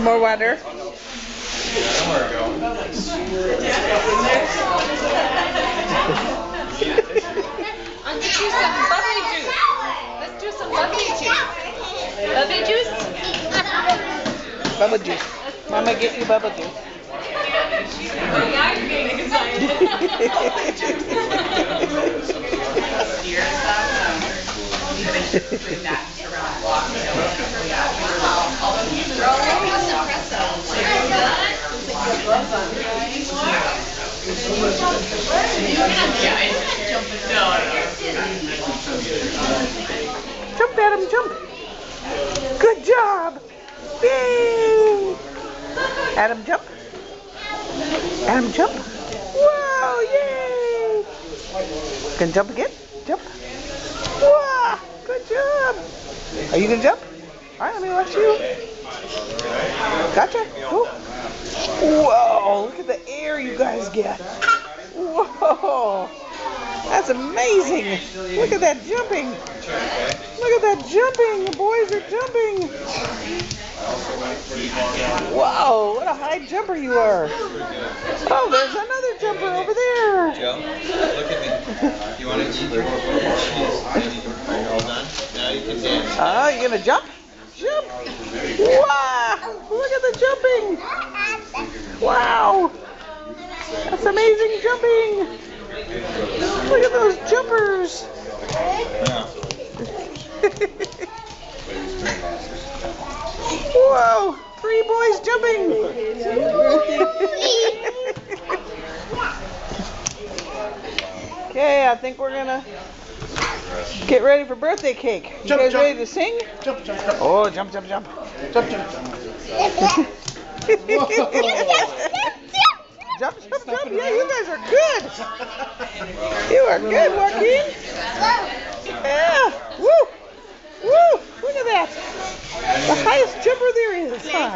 More water. Let's do some bubbly juice. Let's do some bubbly juice. Bubbly juice? Bubble juice. Mama, get you bubble juice. Jump, Adam, jump. Good job. Yay. Adam, jump. Adam, jump. Whoa, yay. Can jump again? Jump. Wow, good job. Are you going to jump? All right, let me watch you. Gotcha. Cool. Whoa, look at the air you guys get. Whoa. That's amazing. Look at that jumping. Look at that jumping. The boys are jumping. Whoa, what a high jumper you are. Oh, there's another jumper over there. Joe, look at me. You want to eat your all done? Now you can dance. Oh, you going to jump? Jump. Wow, look at the jumping. Wow. That's amazing jumping. Look at those jumpers. Whoa, 3 boys jumping. Okay, I think we're gonna get ready for birthday cake. You guys ready to sing? Jump, jump, jump. Oh, jump, jump, jump. Jump, jump, jump. Jump, jump, jump. Yeah, you guys are good. You are good, Joaquin. Yeah. Woo. Woo. Look at that. The highest jumper there is. Huh?